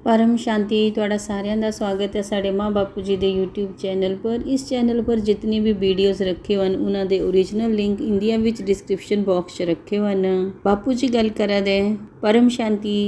परम शांति ਤੁਹਾਡਾ ਸਾਰਿਆਂ ਦਾ ਸਵਾਗਤ ਹੈ ਸਾਡੇ ਮਾਂ ਬਾਪੂ ਜੀ ਦੇ YouTube ਚੈਨਲ पर। इस चैनल पर जितनी भी वीडियोज़ रखे ਹਨ ਉਹਨਾਂ ਦੇ ओरिजिनल लिंक इंडिया ਵਿੱਚ डिस्क्रिप्शन बॉक्स 'ਚ ਰੱਖੇ ਹਨ। ਬਾਪੂ ਜੀ ਗੱਲ ਕਰਦੇ परम शांति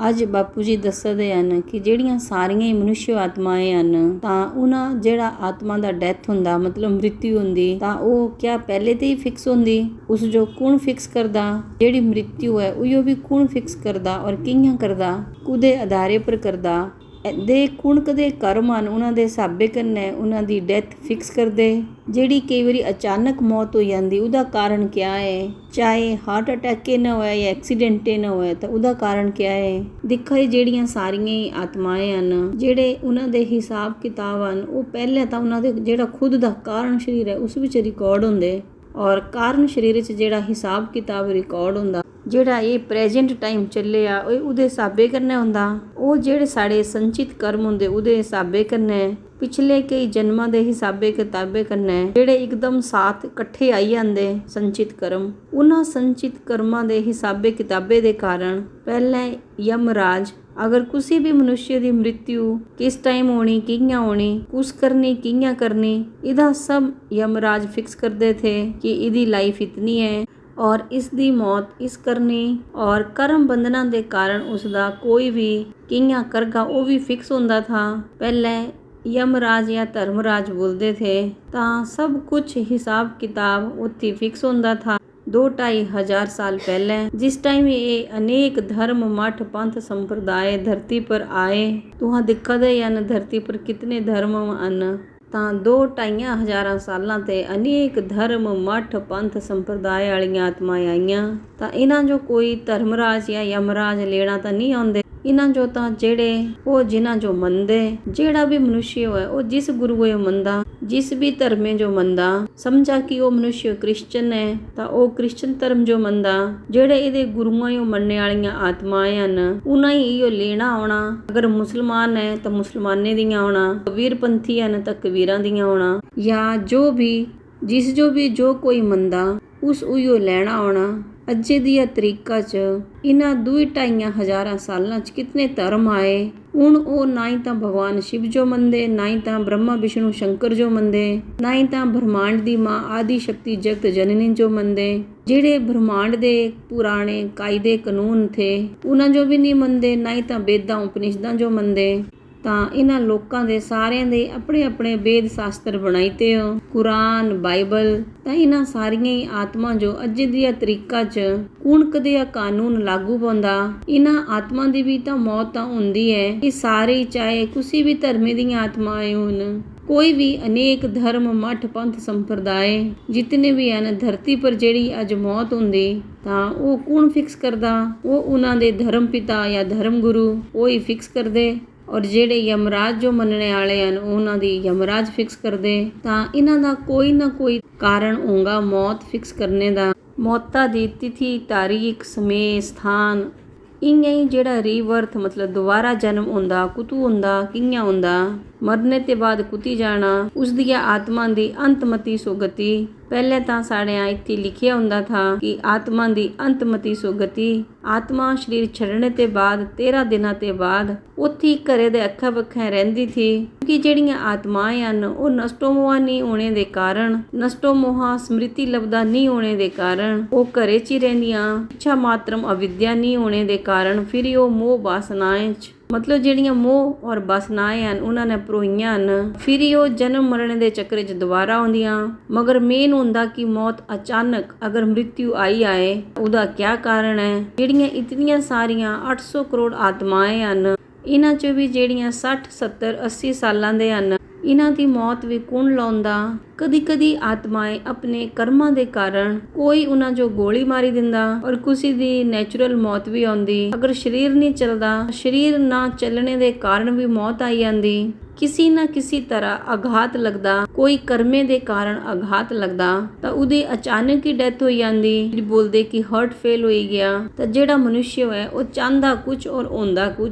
ਅੱਜ ਬਾਪੂ ਜੀ ਦੱਸਦੇ ਹਨ ਕਿ ਜਿਹੜੀਆਂ ਸਾਰੀਆਂ ਹੀ ਮਨੁੱਖ ਆਤਮਾएं ਹਨ ਤਾਂ ਉਹਨਾਂ ਜਿਹੜਾ ਆਤਮਾ ਦਾ ਡੈਥ ਹੁੰਦਾ ਮਤਲਬ ਮ੍ਰਿਤਿੂ ਹੁੰਦੀ ਤਾਂ ਉਹ ਕਿਆ ਪਹਿਲੇ ਤੇ ਹੀ ਫਿਕਸ ਹੁੰਦੀ। ਉਸ ਜੋ ਕੌਣ ਫਿਕਸ ਕਰਦਾ ਜਿਹੜੀ ਮ੍ਰਿਤਿੂ ਹੈ ਉਹ ਵੀ ਕੌਣ ਫਿਕਸ ਕਰਦਾ ਔਰ ਕਿੰਨਾ ਕਰਦਾ ਉਹਦੇ ਆਧਾਰੇ ਪਰ ਕਰਦਾ ਦੇ ਕੁਣ ਕਦੇ ਕਰਮ ਹਨ ਉਹਨਾਂ ਦੇ ਹਿਸਾਬੇ ਕਰਨੇ ਉਹਨਾਂ ਦੀ ਡੈਥ ਫਿਕਸ ਕਰਦੇ। ਜਿਹੜੀ ਕਈ ਵਾਰੀ ਅਚਾਨਕ ਮੌਤ ਹੋ ਜਾਂਦੀ ਉਹਦਾ ਕਾਰਨ ਕਿਆ ਹੈ, ਚਾਹੇ ਹਾਰਟ ਅਟੈਕ ਨਾ ਹੋਇਆ ਜਾਂ ਐਕਸੀਡੈਂਟ ਨਾ ਹੋਇਆ ਤਾਂ ਉਹਦਾ ਕਾਰਨ ਕਿਆ ਹੈ। ਦੇਖੋ ਜਿਹੜੀਆਂ ਸਾਰੀਆਂ ਹੀ ਆਤਮਾएं ਹਨ ਜਿਹੜੇ ਉਹਨਾਂ ਦੇ ਹਿਸਾਬ ਕਿਤਾਬ ਹਨ ਉਹ ਪਹਿਲਾਂ ਤਾਂ ਉਹਨਾਂ ਦੇ ਜਿਹੜਾ ਖੁਦ ਦਾ ਕਾਰਨ ਸਰੀਰ ਹੈ ਉਸ ਵਿੱਚ ਰਿਕਾਰਡ ਹੁੰਦੇ ਔਰ ਕਾਰਨ ਸਰੀਰ ਵਿੱਚ ਜਿਹੜਾ ਹਿਸਾਬ ਕਿਤਾਬ ਰਿਕਾਰਡ ਹੁੰਦਾ ਜਿਹੜਾ ਇਹ ਪ੍ਰੈਜੈਂਟ ਟਾਈਮ ਚੱਲਿਆ ਉਹਦੇ ਹਿਸਾਬੇ ਕਰਨੇ ਹੁੰਦਾ। ਉਹ ਜਿਹੜੇ ਸਾਡੇ ਸੰਚਿਤ ਕਰਮ ਹੁੰਦੇ ਉਹਦੇ ਹਿਸਾਬੇ ਕਰਨੇ ਪਿਛਲੇ ਕਈ ਜਨਮਾਂ ਦੇ ਹਿਸਾਬੇ ਕਿਤਾਬੇ ਕਰਨੇ ਜਿਹੜੇ ਇੱਕਦਮ ਸਾਥ ਇਕੱਠੇ ਆਈ ਜਾਂਦੇ ਸੰਚਿਤ ਕਰਮ ਉਹਨਾਂ ਸੰਚਿਤ ਕਰਮਾਂ ਦੇ ਹਿਸਾਬੇ ਕਿਤਾਬੇ ਦੇ ਕਾਰਨ ਪਹਿਲਾਂ ਯਮਰਾਜ अगर किसी भी मनुष्य की मृत्यु किस टाइम होनी कियां होनी कुछ करनी कियां करनी इदा सब यमराज फिक्स करते थे कि इदी लाइफ इतनी है और इसकी मौत इस करनी और कर्म बंधना के कारण उसका कोई भी कियां करगा वो भी फिक्स होता था। पहले यमराज या धर्मराज बोलते थे तो सब कुछ हिसाब किताब उत्थे फिक्स होता था। 2-2.5 साल पहले जिस टाइम ये अनेक धर्म मठ पंथ संप्रदाय धरती पर आए तुहां दिखदे हैं धरती पर कितने धर्म ਹਨ ਤਾਂ 2-2.5 ਸਾਲਾਂ ਤੇ ਅਨੇਕ ਧਰਮ ਮਠ ਪੰਥ ਸੰਪਰਦਾਇ ਵਾਲੀਆਂ ਆਤਮਾएं ਆਈਆਂ ਤਾਂ ਇਹਨਾਂ ਜੋ ਕੋਈ ਧਰਮਰਾਜ ਜਾਂ ਯਮਰਾਜ ਲੈਣਾ ਤਾਂ ਨਹੀਂ ਆਉਂਦੇ। ਇਹਨਾਂ ਜੋ ਤਾਂ ਜਿਹੜੇ ਉਹ ਜਿਨ੍ਹਾਂ ਜੋ ਮੰਨਦੇ ਜਿਹੜਾ ਵੀ ਮਨੁੱਖ ਹੋਏ ਉਹ ਜਿਸ ਗੁਰੂ ਇਹ ਮੰਨਦਾ ਜਿਸ ਵੀ ਧਰਮੇ ਜੋ ਮੰਨਦਾ ਸਮਝਾ ਕਿ ਉਹ ਮਨੁੱਖ ਕ੍ਰਿਸਚਨ ਹੈ ਤਾਂ ਉਹ ਕ੍ਰਿਸਚਨ ਧਰਮ ਜੋ ਮੰਨਦਾ ਜਿਹੜੇ ਇਹਦੇ ਗੁਰੂਆਂ ਉਹ ਮੰਨਣ ਵਾਲੀਆਂ ਆਤਮਾएं ਹਨ ਉਹਨਾਂ ਹੀ ਇਹੋ ਲੈਣਾ ਆਉਣਾ। ਅਗਰ ਮੁਸਲਮਾਨ ਹੈ ਤਾਂ ਮੁਸਲਮਾਨੇ ਦੀਆਂ ਆਉਣਾ, ਕਬੀਰਪੰਥੀ ਹਨ ਤਾਂ ਕਬੀਰਾਂ ਦੀਆਂ ਆਉਣਾ ਜਾਂ ਜੋ ਵੀ ਜਿਸ ਜੋ ਵੀ ਜੋ ਕੋਈ ਮੰਨਦਾ ਉਸ ਉਹੀਓ ਲੈਣਾ ਆਉਣਾ। ਅੱਜੇ ਦੀਆਂ ਤਰੀਕਾ 'ਚ ਇਹਨਾਂ 2-2.5 ਸਾਲਾਂ 'ਚ ਕਿਤਨੇ ਧਰਮ ਆਏ। ਹੁਣ ਉਹ ਨਾ ਹੀ ਤਾਂ ਭਗਵਾਨ ਸ਼ਿਵ ਜੋ ਮੰਨਦੇ ਨਾ ਹੀ ਤਾਂ ਬ੍ਰਹਮਾ ਵਿਸ਼ਨੂੰ ਸ਼ੰਕਰ ਜੋ ਮੰਨਦੇ ਨਾ ਹੀ ਤਾਂ ਬ੍ਰਹਮਾਂਡ ਦੀ ਮਾਂ ਆਦਿ ਸ਼ਕਤੀ ਜਗਤ ਜਨਨੀ ਜੋ ਮੰਨਦੇ। ਜਿਹੜੇ ਬ੍ਰਹਮਾਂਡ ਦੇ ਪੁਰਾਣੇ ਕਾਇਦੇ ਕਾਨੂੰਨ ਥੇ ਉਹਨਾਂ ਜੋ ਵੀ ਨਹੀਂ ਮੰਨਦੇ ਨਾ ਹੀ ਤਾਂ ਵੇਦਾਂ ਉਪਨਿਸ਼ਦਾਂ ਜੋ ਮੰਨਦੇ। ਤਾਂ ਇਹਨਾਂ ਲੋਕਾਂ ਦੇ ਸਾਰਿਆਂ ਦੇ ਆਪਣੇ ਆਪਣੇ ਵੇਦ ਸ਼ਾਸਤਰ ਬਣਾਈ ਤੇ ਕੁਰਾਨ ਬਾਈਬਲ ਤਾਂ ਇਹਨਾਂ ਸਾਰੀਆਂ ਹੀ ਆਤਮਾ ਜੋ ਅੱਜ ਦੀਆਂ ਤਰੀਕਾ 'ਚ ਕੌਣ ਕਦੇ ਆ ਕਾਨੂੰਨ ਲਾਗੂ ਪਾਉਂਦਾ। ਇਹਨਾਂ ਆਤਮਾ ਦੀ ਵੀ ਤਾਂ ਮੌਤ ਤਾਂ ਹੁੰਦੀ ਹੈ। ਇਹ ਸਾਰੇ ਚਾਹੇ ਕਿਸੇ ਵੀ ਧਰਮੇ ਦੀਆਂ ਆਤਮਾएं ਹੋਣ ਕੋਈ ਵੀ ਅਨੇਕ ਧਰਮ ਮਠ ਪੰਥ ਸੰਪਰਦਾਇ ਜਿਤਨੇ ਵੀ ਹਨ ਧਰਤੀ ਪਰ ਜਿਹੜੀ ਅੱਜ ਮੌਤ ਹੁੰਦੀ ਤਾਂ ਉਹ ਕੌਣ ਫਿਕਸ ਕਰਦਾ ਉਹ ਉਹਨਾਂ ਦੇ ਧਰਮ ਪਿਤਾ ਜਾਂ ਧਰਮ ਗੁਰੂ ਉਹ ਹੀ ਫਿਕਸ ਕਰਦੇ ਔਰ ਜਿਹੜੇ ਯਮਰਾਜ ਜੋ ਮੰਨਣੇ ਵਾਲੇ ਹਨ ਉਹਨਾਂ ਦੀ ਯਮਰਾਜ ਫਿਕਸ ਕਰਦੇ। ਤਾਂ ਇਹਨਾਂ ਦਾ ਕੋਈ ਨਾ ਕੋਈ ਕਾਰਨ ਹੋਊਗਾ ਮੌਤ ਫਿਕਸ ਕਰਨੇ ਦਾ। ਮੌਤਾਂ ਦੀ ਤਿਥੀ ਤਾਰੀਖ ਸਮੇਂ ਸਥਾਨ ਇੰਨੇ ਹੀ ਜਿਹੜਾ ਰੀਵਰਥ ਮਤਲਬ ਦੁਬਾਰਾ ਜਨਮ ਹੁੰਦਾ ਕੁਤੂ ਹੁੰਦਾ ਕਿੰਨਾ ਹੁੰਦਾ ਮਰਨੇ ਤੇ ਬਾਅਦ ਕੁਤੀ ਜਾਣਾ ਉਸ ਦੀਆਂ ਆਤਮਾ ਦੀ ਅੰਤਮਤੀ ਸੁਗਤੀ। ਪਹਿਲੇ ਤਾਂ ਸਾਡੇ ਇੱਥੇ ਲਿਖਿਆ ਹੁੰਦਾ ਥਾ ਕਿ ਆਤਮਾ ਦੀ ਅੰਤਮਤੀ ਸੁਗਤੀ ਆਤਮਾ ਸਰੀਰ ਛੱਡਣੇ ਤੇ ਬਾਅਦ 13 ਦਿਨਾਂ ਤੇ ਬਾਅਦ ਉੱਥੇ ਘਰੇ ਦੇ ਅੱਖਾਂ ਵੱਖਾਂ ਰਹਿੰਦੀ ਥੀ ਕਿਉਂਕਿ ਜਿਹੜੀਆਂ ਆਤਮਾएं ਹਨ ਉਹ ਨਸ਼ਟੋ ਮੋਹਾ ਨਹੀਂ ਹੋਣੇ ਦੇ ਕਾਰਨ ਨਸ਼ਟੋ ਮੋਹਾ ਸਮ੍ਰਿਤੀ ਲਬਦਾ ਨਹੀਂ ਹੋਣੇ ਦੇ ਕਾਰਨ ਉਹ ਘਰੇ 'ਚ ਹੀ ਰਹਿੰਦੀਆਂ ਇੱਛਾ ਮਾਤਰਮ ਅਵਿਦਿਆ ਨਹੀਂ ਹੋਣੇ ਦੇ ਕਾਰਨ ਫਿਰ ਉਹ ਮੋਹ ਵਾਸਨਾएं 'ਚ ਮਤਲਬ ਜਿਹੜੀਆਂ ਮੋਹ ਔਰ ਵਾਸਨਾएं ਹਨ ਉਹਨਾਂ ਨੇ ਪਰੋਈਆਂ ਹਨ ਫਿਰ ਉਹ ਜਨਮ ਮਰਨ ਦੇ ਚੱਕਰ 'ਚ ਦੁਬਾਰਾ ਆਉਂਦੀਆਂ। ਮਗਰ ਮੇਨ ਹੁੰਦਾ ਕਿ ਮੌਤ ਅਚਾਨਕ ਅਗਰ ਮ੍ਰਿਤਿੂ ਆਏ ਉਹਦਾ ਕਿਆ ਕਾਰਨ ਹੈ। ਜਿਹੜੀਆਂ ਇਤਨੀਆਂ ਸਾਰੀਆਂ 800 ਕਰੋੜ ਆਤਮਾएं ਹਨ ਇਹਨਾਂ 'ਚ ਵੀ ਜਿਹੜੀਆਂ 60 70 80 ਸਾਲਾਂ ਦੇ ਹਨ ਇਹਨਾਂ ਦੀ ਮੌਤ ਵੀ ਕੌਣ ਲਾਉਂਦਾ। ਕਦੀ ਕਦੀ ਆਤਮਾएं ਆਪਣੇ ਕਰਮਾਂ ਦੇ ਕਾਰਨ ਕੋਈ ਉਹਨਾਂ ਜੋ ਗੋਲੀ ਮਾਰੀ ਦਿੰਦਾ ਔਰ ਕਿਸੇ ਦੀ ਨੈਚੁਰਲ ਮੌਤ ਵੀ ਆਉਂਦੀ। ਅਗਰ ਸਰੀਰ ਨਹੀਂ ਚੱਲਦਾ ਸਰੀਰ ਨਾ ਚੱਲਣੇ ਦੇ ਕਾਰਨ ਵੀ ਮੌਤ ਆਈ ਜਾਂਦੀ। ਕਿਸੇ ਨਾ ਕਿਸੇ ਤਰ੍ਹਾਂ ਆਘਾਤ ਲੱਗਦਾ ਕੋਈ ਕਰਮੇ ਦੇ ਕਾਰਨ ਆਘਾਤ ਲੱਗਦਾ ਤਾਂ ਉਹਦੀ ਅਚਾਨਕ ਹੀ ਡੈਥ ਹੋ ਜਾਂਦੀ। ਬੋਲਦੇ ਕਿ ਹਾਰਟ ਫੇਲ ਹੋਈ ਗਿਆ ਤਾਂ ਜਿਹੜਾ ਮਨੁੱਖ ਹੈ ਉਹ ਚਾਹੁੰਦਾ ਕੁਝ ਔਰ ਹੁੰਦਾ ਕੁਝ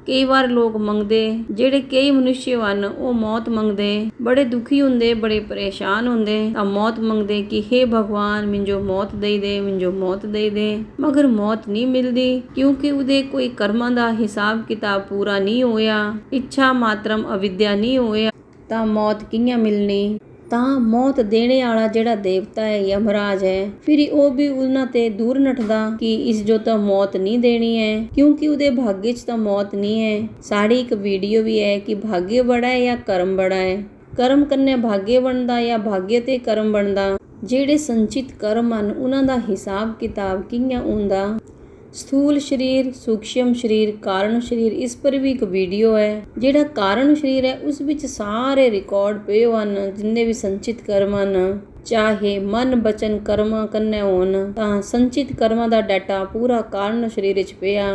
ਕਈ ਵਾਰ ਲੋਕ ਮੰਗਦੇ, ਜਿਹੜੇ ਕਈ ਮਨੁੱਖ ਹਨ ਉਹ ਮੌਤ ਮੰਗਦੇ, ਬੜੇ ਦੁਖੀ ਹੁੰਦੇ, ਬੜੇ ਪਰੇਸ਼ਾਨ ਹੁੰਦੇ ਤਾਂ ਮੌਤ ਮੰਗਦੇ ਕਿ हे ਭਗਵਾਨ ਮਿੰਜੋ ਮੌਤ ਦੇਈ ਦੇ, ਮਿੰਜੋ ਮੌਤ ਦੇਈ ਦੇ। ਮਗਰ ਮੌਤ ਨਹੀਂ ਮਿਲਦੀ ਕਿਉਂਕਿ ਉਹਦੇ ਕੋਈ ਕਰਮਾਂ ਦਾ ਹਿਸਾਬ ਕਿਤਾਬ ਪੂਰਾ ਨਹੀਂ ਹੋਇਆ, ਇੱਛਾ ਮਾਤਰਮ ਅਵਿਦਿਆ ਨਹੀਂ ਹੋਇਆ ਤਾਂ ਮੌਤ ਕਿੰਨਾ ਮਿਲਣੀ। ਤਾਂ ਮੌਤ ਦੇਣੇ ਵਾਲਾ ਜਿਹੜਾ ਦੇਵਤਾ ਹੈ ਯਮਰਾਜ ਹੈ, ਫਿਰ ਉਹ ਵੀ ਉਹਨਾਂ ਤੇ ਦੂਰ ਨੱਠਦਾ ਕਿ ਇਸ ਜੋ ਤਾਂ ਮੌਤ ਨਹੀਂ ਦੇਣੀ ਹੈ ਕਿਉਂਕਿ ਉਹਦੇ ਭਾਗੇ 'ਚ ਤਾਂ ਮੌਤ ਨਹੀਂ ਹੈ। ਸਾਡੀ ਇੱਕ ਵੀਡੀਓ ਵੀ ਹੈ ਕਿ ਭਾਗਯ ਬੜਾ ਹੈ ਜਾਂ ਕਰਮ ਬੜਾ ਹੈ, ਕਰਮ ਕਰਨੇ ਭਾਗਯ ਬਣਦਾ ਜਾਂ ਭਾਗਯ ਤੇ ਕਰਮ ਬਣਦਾ। ਜਿਹੜੇ ਸੰਚਿਤ ਕਰਮ ਹਨ ਉਹਨਾਂ ਦਾ ਹਿਸਾਬ ਕਿਤਾਬ ਕਿੰਨਾ ਹੁੰਦਾ। स्थूल शरीर, सूक्ष्म शरीर, कारण शरीर, इस पर भी एक वीडियो है। ਜਿਹੜਾ कारण शरीर है उस ਵਿੱਚ ਸਾਰੇ ਰਿਕਾਰਡ ਪਏ ਹਨ ਜਿੰਨੇ ਵੀ ਸੰਚਿਤ ਕਰਮ ਹਨ, ਚਾਹੇ ਮਨ ਬਚਨ ਕਰਮਾਂ ਕੰਨੇ ਹੋਣ ਤਾਂ ਸੰਚਿਤ ਕਰਮਾਂ ਦਾ ਡਾਟਾ ਪੂਰਾ ਕਾਰਨ ਸ਼ਰੀਰ ਵਿੱਚ ਪਿਆ।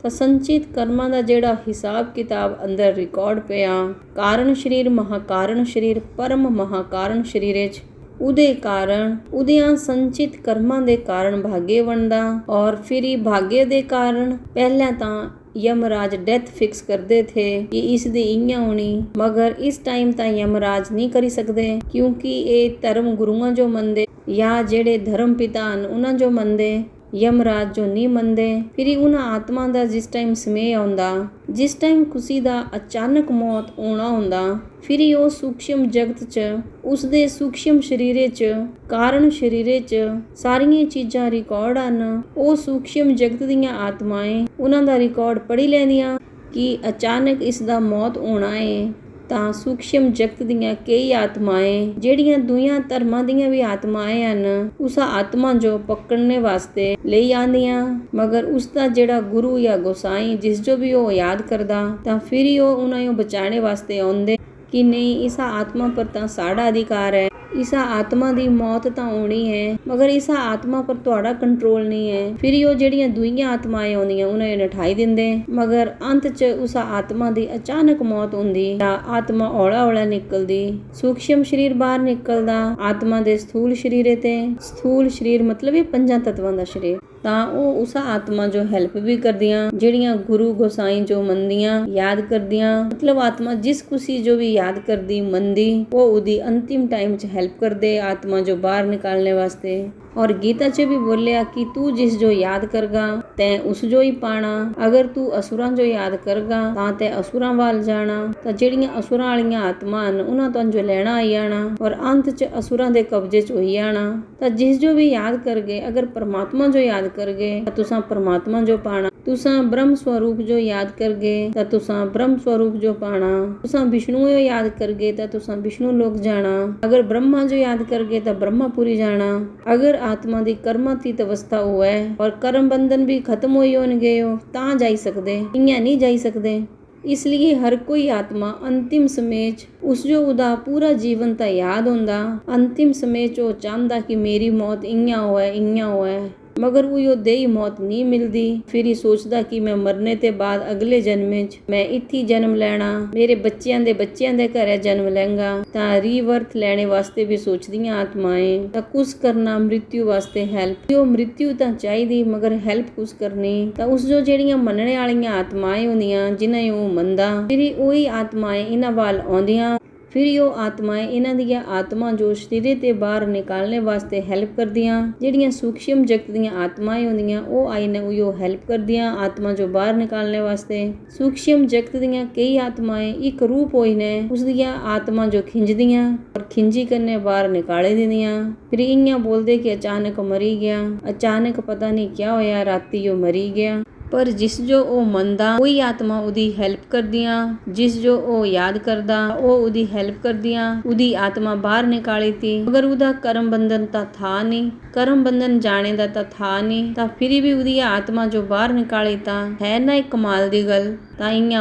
ਤਾਂ ਸੰਚਿਤ ਕਰਮਾਂ ਦਾ ਜਿਹੜਾ ਹਿਸਾਬ ਕਿਤਾਬ ਅੰਦਰ ਰਿਕਾਰਡ ਪਿਆ, ਕਾਰਨ ਸ਼ਰੀਰ, ਮਹਾਕਾਰਨ ਸ਼ਰੀਰ, ਪਰਮ ਮਹਾਕਾਰਨ ਸ਼ਰੀਰ ਵਿੱਚ ਉਹਦੇ ਕਾਰਨ ਉਹਦੀਆਂ ਸੰਚਿਤ ਕਰਮਾਂ ਦੇ ਕਾਰਨ ਭਾਗੇ ਬਣਦਾ। ਔਰ ਫਿਰ ਇਹ ਭਾਗੇ ਦੇ ਕਾਰਨ ਪਹਿਲਾਂ ਤਾਂ यमराज डेथ फिक्स करते थे कि इस दी इयां होनी, मगर इस टाइम ਤਾਂ यमराज नहीं करी सकते क्योंकि ये धर्म गुरुआं जो मनदे या जेड़े धर्म पिता ਹਨ ਉਹਨਾਂ ਜੋ ਮੰਨਦੇ, यमराज जो नहीं ਮੰਨਦੇ। ਫਿਰ ਉਹਨਾਂ ਆਤਮਾ ਦਾ ਜਿਸ ਟਾਈਮ ਸਮੇਂ ਆਉਂਦਾ, ਜਿਸ ਟਾਈਮ ਕਿਸੇ ਦਾ ਅਚਾਨਕ ਮੌਤ ਆਉਣਾ ਹੁੰਦਾ, ਫਿਰ ਉਹ ਸੂਖਸ਼ਮ ਜਗਤ 'ਚ ਉਸਦੇ ਸੂਖਸ਼ਮ ਸ਼ਰੀਰੇ 'ਚ ਕਾਰਨ ਸ਼ਰੀਰੇ 'ਚ ਸਾਰੀਆਂ ਚੀਜ਼ਾਂ ਰਿਕਾਰਡ ਹਨ। ਉਹ ਸੂਖਸ਼ਮ ਜਗਤ ਦੀਆਂ ਆਤਮਾएं ਉਹਨਾਂ ਦਾ ਰਿਕਾਰਡ ਪੜ੍ਹ ਲੈਂਦੀਆਂ ਕਿ ਅਚਾਨਕ ਇਸ ਦਾ ਮੌਤ ਆਉਣਾ ਹੈ। ਤਾਂ ਸੂਖਸ਼ਮ ਜਗਤ ਦੀਆਂ ਕਈ ਆਤਮਾएं ਜਿਹੜੀਆਂ ਦੁਨੀਆਂ ਧਰਮਾਂ ਦੀਆਂ ਵੀ ਆਤਮਾएं ਹਨ, ਉਸ ਆਤਮਾ ਜੋ ਪਕੜਨੇ ਵਾਸਤੇ ਲਈ ਆਂਦੀਆਂ, ਮਗਰ ਉਸ ਦਾ ਜਿਹੜਾ ਗੁਰੂ ਜਾਂ ਗੋਸਾਈ ਜਿਸ ਜੋ ਵੀ ਉਹ ਯਾਦ ਕਰਦਾ ਤਾਂ ਫਿਰ ਉਹ ਉਹਨਾਂ ਨੂੰ ਬਚਾਣੇ ਵਾਸਤੇ ਆਉਂਦੇ ਕਿ ਨਹੀਂ ਇਸ ਆਤਮਾ ਪਰ ਤਾਂ ਸਾਡਾ ਅਧਿਕਾਰ ਹੈ, ਇਸ ਆਤਮਾ ਦੀ ਮੌਤ ਤਾਂ ਆਉਣੀ ਹੈ, ਮਗਰ ਇਸ ਆਤਮਾ ਪਰ ਤੁਹਾਡਾ ਕੰਟਰੋਲ ਨਹੀਂ ਹੈ। ਫਿਰ ਉਹ ਜਿਹੜੀਆਂ ਦੂਈਆਂ ਆਤਮਾएं ਆਉਂਦੀਆਂ ਉਹਨਾਂ ਨੂੰ ਨਠਾਈ ਦਿੰਦੇ, ਮਗਰ ਅੰਤ 'ਚ ਉਸ ਆਤਮਾ ਦੀ ਅਚਾਨਕ ਮੌਤ ਹੁੰਦੀ ਤਾਂ ਆਤਮਾ ਹੌਲਾ ਨਿਕਲਦੀ, ਸੂਖਸ਼ਮ ਸਰੀਰ ਬਾਹਰ ਨਿਕਲਦਾ ਆਤਮਾ ਦੇ ਸਥੂਲ ਸਰੀਰੇ ਤੇ। ਸਥੂਲ ਸਰੀਰ ਮਤਲਬ ਇਹ ਪੰਜਾਂ ਤੱਤਵਾਂ ਦਾ ਸਰੀਰ। ਤਾਂ ਉਹ ਉਸ ਆਤਮਾ ਜੋ ਹੈਲਪ ਵੀ ਕਰਦੀਆਂ, ਜਿਹੜੀਆਂ ਗੁਰੂ ਗੋਸਾਈ ਜੋ ਮੰਨਦੀਆਂ ਯਾਦ ਕਰਦੀਆਂ, ਮਤਲਬ ਆਤਮਾ ਜਿਸ ਖੁਸ਼ੀ ਜੋ ਵੀ ਯਾਦ ਕਰਦੀ ਮੰਨਦੀ ਉਹ ਉਹਦੀ ਅੰਤਿਮ ਟਾਈਮ 'ਚ ਹੈਲਪ ਕਰਦੇ ਆਤਮਾ ਜੋ ਬਾਹਰ ਨਿਕਾਲने ਵਾਸਤੇ। और गीता च भी बोलिया कि तू जिस जो याद करगा तैं उस जो ही पाना, अगर तू असुरां जो याद करगा तां तैं असुरां वाल जाना। तां ਜਿਹੜੀਆਂ असुरां वालियां आत्मा ਹਨ ਉਹਨਾਂ ਤੋਂ ਜੋ ਲੈਣਾ ਆਈ ਜਾਣਾ ਔਰ ਅੰਤ 'ਚ असुरां ਦੇ ਕਬਜ਼ੇ 'ਚ ਹੋਈ ਜਾਣਾ। ਤਾਂ ਜਿਸ ਜੋ ਵੀ ਯਾਦ ਕਰਗੇ, अगर परमात्मा जो याद करगे ਤਾਂ तुसां परमात्मा जो पाना, तुसां ब्रह्म स्वरूप जो याद करगे ਤਾਂ तुसां ब्रह्म स्वरूप जो पाना, तुसां विष्णु जो याद करगे ਤਾਂ तुसां विष्णु लोक जाना, अगर ब्रह्मा जो याद करगे ਤਾਂ ब्रह्मापुरी जाना। अगर आत्मा ਦੀ ਕਰਮਾਤੀਤ ਅਵਸਥਾ ਹੋਵੇ ਔਰ ਕਰਮ ਬੰਧਨ ਵੀ ਖਤਮ ਹੋਈ ਹੋਣਗੇ ਤਾਂ ਜਾਈ ਸਕਦੇ, ਇੰਨਾ ਨਹੀਂ ਜਾਈ ਸਕਦੇ। ਇਸ ਲਈ ਹਰ ਕੋਈ ਆਤਮਾ ਅੰਤਿਮ ਸਮੇਂ 'ਚ ਉਸ ਜੋ ਉਹਦਾ ਪੂਰਾ ਜੀਵਨ ਤਾਂ ਯਾਦ ਹੁੰਦਾ, ਅੰਤਿਮ ਸਮੇਂ 'ਚ ਉਹ ਚਾਹੁੰਦਾ ਕਿ ਮੇਰੀ ਮੌਤ ਇੰਨਾ ਹੋਵੇ, ਮਗਰ ਉਹ ਦੇਹੀ ਮੌਤ ਨਹੀਂ ਮਿਲਦੀ। ਫਿਰ ਇਹ ਸੋਚਦਾ ਕਿ ਮੈਂ ਮਰਨੇ ਤੇ ਬਾਅਦ ਅਗਲੇ ਜਨਮ 'ਚ ਮੈਂ ਇੱਥੇ ਜਨਮ ਲੈਣਾ, ਮੇਰੇ ਬੱਚਿਆਂ ਦੇ ਘਰੇ ਜਨਮ ਲੈਂਗਾ। ਤਾਂ ਰੀਵਰਥ ਲੈਣੇ ਵਾਸਤੇ ਵੀ ਸੋਚਦੀਆਂ ਆਤਮਾएं ਤਾਂ ਕੁਛ ਕਰਨਾ ਮ੍ਰਿਤਿੂ ਵਾਸਤੇ ਹੈਲਪ। ਉਹ ਮ੍ਰਿਤਿੂ ਤਾਂ ਚਾਹੀਦੀ ਮਗਰ ਹੈਲਪ ਕੁਛ ਕਰਨੀ। ਤਾਂ ਉਸ ਜੋ ਜਿਹੜੀਆਂ ਮੰਨਣੇ ਵਾਲੀਆਂ ਆਤਮਾएं ਹੁੰਦੀਆਂ ਜਿਨ੍ਹਾਂ ਉਹ ਮੰਨਦਾ, ਫਿਰ ਉਹੀ ਆਤਮਾएं ਇਹਨਾਂ ਵੱਲ ਆਉਂਦੀਆਂ। ਫਿਰ ਉਹ ਆਤਮਾएं ਇਹਨਾਂ ਦੀਆਂ ਆਤਮਾ ਜੋ ਸਰੀਰੇ ਤੇ ਬਾਹਰ ਨਿਕਾਲਣੇ ਵਾਸਤੇ ਹੈਲਪ ਕਰਦੀਆਂ। ਜਿਹੜੀਆਂ ਸੂਖਸ਼ਮ ਜਗਤ ਦੀਆਂ ਆਤਮਾएं ਹੁੰਦੀਆਂ ਉਹ ਆਈ ਨੇ ਉਹ ਹੈਲਪ ਕਰਦੀਆਂ ਆਤਮਾ ਜੋ ਬਾਹਰ ਨਿਕਾਲਣੇ ਵਾਸਤੇ। ਸੂਖਸ਼ਮ ਜਗਤ ਦੀਆਂ ਕਈ ਆਤਮਾएं ਇੱਕ ਰੂਪ ਹੋਈ ਨੇ ਉਸ ਦੀਆਂ ਆਤਮਾ ਜੋ ਖਿੰਚਦੀਆਂ ਔਰ ਖਿੰਜੀ ਕਰਨੇ ਬਾਹਰ ਨਿਕਾਲੇ ਦਿੰਦੀਆਂ। ਫਿਰ ਇਆਂ ਬੋਲਦੇ ਕਿ ਅਚਾਨਕ ਮਰੀ ਗਿਆ, ਅਚਾਨਕ ਪਤਾ ਨਹੀਂ ਕਿਆ ਹੋਇਆ, ਰਾਤੀ ਉਹ ਮਰੀ ਗਿਆ। ਪਰ ਜਿਸ ਜੋ ਉਹ ਮੰਨਦਾ ਉਹੀ ਆਤਮਾ ਉਹਦੀ ਹੈਲਪ ਕਰਦੀਆਂ, ਜਿਸ ਜੋ ਉਹ ਯਾਦ ਕਰਦਾ ਉਹ ਉਹਦੀ ਹੈਲਪ ਕਰਦੀਆਂ। ਉਹਦੀ ਆਤਮਾ ਬਾਹਰ ਨਿਕਾਲੀ ਤੀ ਮਗਰ ਉਹਦਾ ਕਰਮ ਬੰਧਨ ਤਾਂ ਥਾ ਨਹੀਂ, ਕਰਮ ਬੰਧਨ ਜਾਣੇ ਦਾ ਤਾਂ ਥਾ ਨਹੀਂ। ਤਾਂ ਫਿਰ ਵੀ ਉਹਦੀ ਆਤਮਾ ਜੋ ਬਾਹਰ ਨਿਕਾਲੀ ਤਾਂ ਹੈ ਨਾ ਇੱਕ ਕਮਾਲ ਦੀ ਗੱਲ। ਤਾਂ ਇਆਂ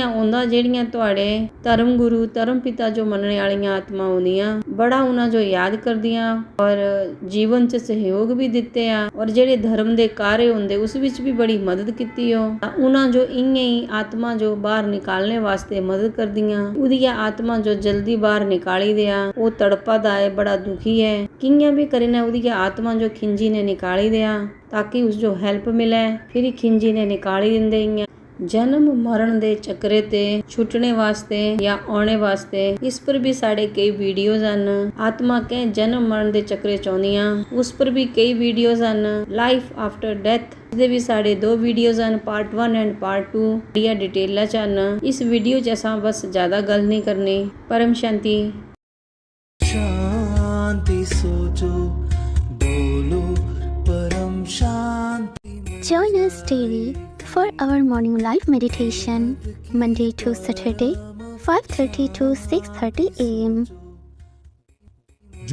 ਹੁੰਦਾ ਜਿਹੜੀਆਂ ਤੁਹਾਡੇ ਧਰਮ ਗੁਰੂ ਧਰਮ ਪਿਤਾ ਜੋ ਮੰਨਣੇ ਵਾਲੀਆਂ ਆਤਮਾ ਹੁੰਦੀਆਂ ਬੜਾ ਉਹਨਾਂ ਜੋ ਯਾਦ ਕਰਦੀਆਂ ਔਰ ਜੀਵਨ 'ਚ ਸਹਿਯੋਗ ਵੀ ਦਿੱਤੇ ਆ ਔਰ ਜਿਹੜੇ ਧਰਮ ਦੇ ਕਾਰਜ ਹੁੰਦੇ ਉਸ ਵਿੱਚ ਵੀ ਬੜੀ ਮਦਦ ਕੀਤੀ ਉਹਨਾਂ ਜੋ ਇਆਂ ਹੀ ਆਤਮਾ ਜੋ ਬਾਹਰ ਨਿਕਾਲਣੇ ਵਾਸਤੇ ਮਦਦ ਕਰਦੀਆਂ। ਉਹਦੀਆਂ ਆਤਮਾ ਜੋ ਜਲਦੀ ਬਾਹਰ ਨਿਕਾਲੀ ਦਿਆ ਉਹ ਤੜਪਦਾ ਹੈ, ਬੜਾ ਦੁਖੀ ਹੈ, ਕਿੰਆਂ ਵੀ ਕਰੇ ਨਾ ਉਹਦੀ ਆਤਮਾ ਜੋ ਖਿੰਜੀ ਨੇ ਨਿਕਾਲੀ ਦਿਆ ताकि उस जो हेल्प मिले। फिर खिंजी ने निकाली दिंदे। जन्म मरण दे चक्रे ते छुटने वास्ते या आने वास्ते इस पर भी साढ़े कई वीडियोज ਹਨ। आत्मा के जन्म मरण दे चक्रे चाਹੁੰਦੀਆਂ उस पर भी कई वीडियोज ਹਨ। लाइफ आफ्टर डेथ ਦੇ ਵੀ ਸਾਡੇ 2 ਵੀਡੀਓਜ਼ ਹਨ, ਪਾਰਟ 1 ਐਂਡ ਪਾਰਟ 2 ਦੀਆਂ ਡਿਟੇਲਾਂ ਚ ਹਨ। ਇਸ ਵੀਡੀਓ ਚ ਅਸਾਂ ਬਸ ਜ਼ਿਆਦਾ ਗੱਲ ਨਹੀਂ ਕਰਨੀ। परम शांति। शांति सोचो बोलो परम शांति। Join us daily for our morning live meditation, Monday to Saturday, 5:30 to 6:30 a.m.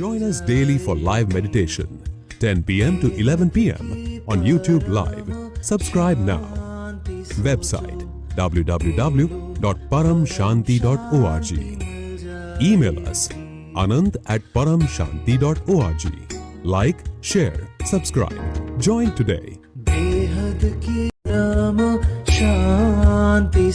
Join us daily for live meditation, 10 p.m. to 11 p.m. on YouTube Live. Subscribe now. Website www.paramshanti.org. Email us anand@paramshanti.org. Like, share, subscribe. Join today. बेहद की परम शांति।